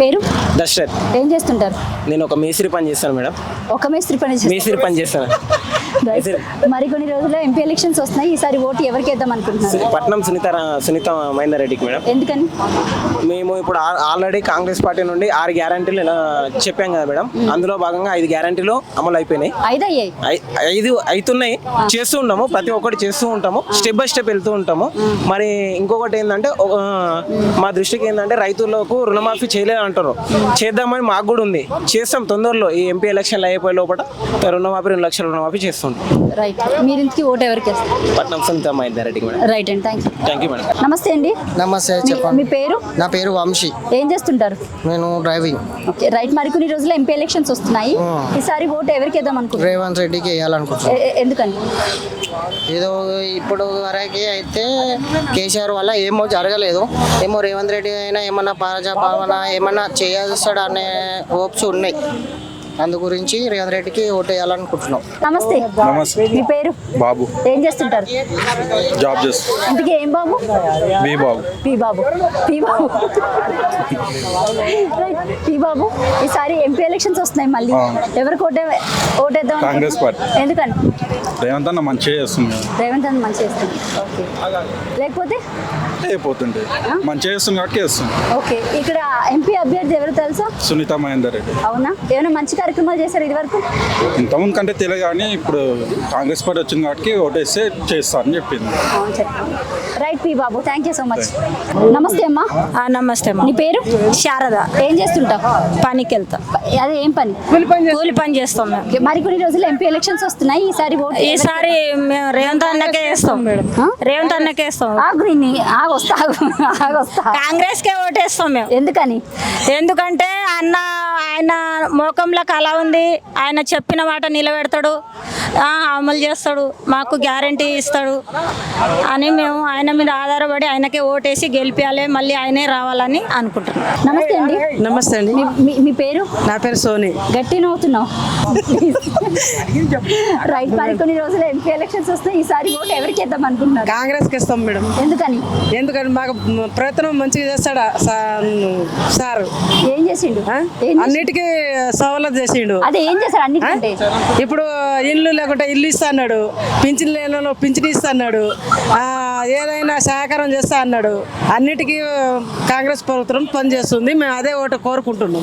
పేరు దశరథ్. ఏం చేస్తుంటారు? నేను ఒక మేస్త్రి పని చేస్తాను మేడం. ఒక మేస్త్రి పని చేస్తాను. మరికొన్ని రోజుల్లో ఎంపీ ఎలక్షన్స్ వస్తున్నాయి. ఈసారి ఓటు ఎవరికి వేద్దాం అనుకుంటున్నారు? పట్నం సునీత మహేందర్ రెడ్డికి మేడం. ఎందుకని? మేము ఇప్పుడు ఆల్రెడీ కాంగ్రెస్ పార్టీ నుండి 6 గ్యారంటీలు ఇలా చెప్పాం కదా మేడం. అందులో భాగంగా 5 గ్యారంటీలు అమలు అయిపోయినాయి. 5 అవుతున్నాయి, చేస్తూ ఉంటాము. ప్రతి ఒక్కటి చేస్తూ ఉంటాము, స్టెప్ బై స్టెప్ వెళ్తూ ఉంటాము. మరి ఇంకొకటి ఏంటంటే మా దృష్టికి ఏంటంటే రైతులకు రుణమాఫీ చేయలేదు అంటారు. చేద్దామని మాకు కూడా ఉంది, చేస్తాం తొందరలో. ఈ ఎంపీ ఎలక్షన్లు అయిపోయే లోపల రుణమాఫీ 2 లక్షల రుణమాఫీ చేస్తుంటాం. రైట్. మీరు ఇంటికి ఓటు ఎవరికి వేస్తారు? పట్నం సునీత మహేందర్ రెడ్డికి మేడం. రైట్ అండి, థ్యాంక్ యూ మేడం. నమస్తే అండి. నమస్తే, మీ చెప్పండి. పేరు? నా పేరు వంశీ. ఏం చేస్తుంటారు? నేను డ్రైవింగ్. Okay right. మరికొన్ని రోజుల్లో ఎంపీ ఎలక్షన్స్ వస్తున్నాయి. ఈసారి ఓటు ఎవరికి వేద్దాం అనుకుంటున్నారు? రేవంత్ రెడ్డికి వేయాలనుకుంటున్నాను. ఎందుకని? ఏదో ఇప్పుడు వరకు అయితే కేసీఆర్ వల్ల ఏమో జరగలేదు. ఏమో రేవంత్ రెడ్డి అయినా ఏమన్నా ప్రజాపాలన ఏమన్నా చేయాల్సాడు అనే హోప్స్ ఉన్నాయి. అందు గురించి రేవంత్ రెడ్డికి ఓటు వేయాలనుకుంటున్నాం. నమస్తే. నమస్తే. మీ పేరు? బాబు. ఏం చేస్తుంటారు? జాబ్ చేస్తాం. ఇంటికి ఏం బాబు? మీ బాబు. పి బాబు. పి బాబు, ఈసారి ఎంపీ ఎలక్షన్స్ వస్తున్నాయి మళ్ళీ. ఎవరికి ఓటేద్దాం? కాంగ్రెస్ పార్టీ. ఎందుకని? రేవంత్ అన్న మంచిగా చేస్తుంది. రేవంత్ అన్న మంచి చేస్తుంది. ఓకే. లేకపోతే అయిపోతుండే మంచిగా చేస్తుంది కాబట్టి చేస్తుంది. ఓకే. ఇక్కడ ఎంపీ అభ్యర్థి ఎవరు తెలుసా? సునీత మహేందర్ రెడ్డి. అవునా? ఏమైనా మంచి కార్యక్రమాలు చేశారు ఇది వరకు? ఇంతకుముందు కంటే తెలియదు కానీ ఇప్పుడు కాంగ్రెస్ పార్టీ వచ్చింది కాబట్టి ఓటేస్తే చేస్తారని చెప్పింది. అవును చెప్పండి. Right P Babu, thank you so much. నమస్తే అమ్మా. నమస్తే అమ్మా. నీ పేరు? శారద. ఏం చేస్తుంటావు? పనికి వెళ్తా. అదే ఏం పని? కూలి పని చేస్తాం మేము. ఓకే, మరికొన్ని రోజులు ఎంపీ ఎలక్షన్స్ వస్తున్నాయి. ఈసారి మేము రేవంత్ అన్నకే వేస్తాం మేడం. రేవంత్ అన్నకే వేస్తాం. ఆగొస్తా. కాంగ్రెస్ కే ఓటేస్తాం మేము. ఎందుకని? ఎందుకంటే ఆయన మోకంలో కళ ఉంది. ఆయన చెప్పిన మాట నిలబెడతాడు, అమలు చేస్తాడు, మాకు గ్యారంటీ ఇస్తాడు అని మేము ఆయన మీద ఆధారపడి ఆయనకే ఓటేసి గెలిపించాలి, మళ్ళీ ఆయనే రావాలని అనుకుంటున్నాం. నమస్తే అండి. నమస్తే అండి. మీ పేరు? నా పేరు సోని. గట్టి నవ్వుతున్నావు. రైట్. మరికొన్ని రోజులు ఎంపీ ఎలక్షన్స్ వస్తే ఈసారి ఓటు ఎవరికి వేద్దాం అనుకుంటున్నారు? కాంగ్రెస్కి ఇస్తాం మేడం. ఎందుకని? ఎందుకంటే మాకు ప్రయత్నం మంచిగా చేస్తాడా సార్. ఏం చేసిండు? అన్నిటికీ సవలత్ చేసిండు. అదే ఏం చేశాడు అన్నిటికంటే? ఇప్పుడు ఇల్లు లేకుంటే ఇల్లు ఇస్తా అన్నాడు, పింఛన్ లేని పింఛన్ ఇస్తా అన్నాడు, ఏదైనా సహకారం చేస్తా అన్నాడు. అన్నిటికీ కాంగ్రెస్ ప్రభుత్వం పనిచేస్తుంది. మేము అదే ఓటు కోరుకుంటున్నాం.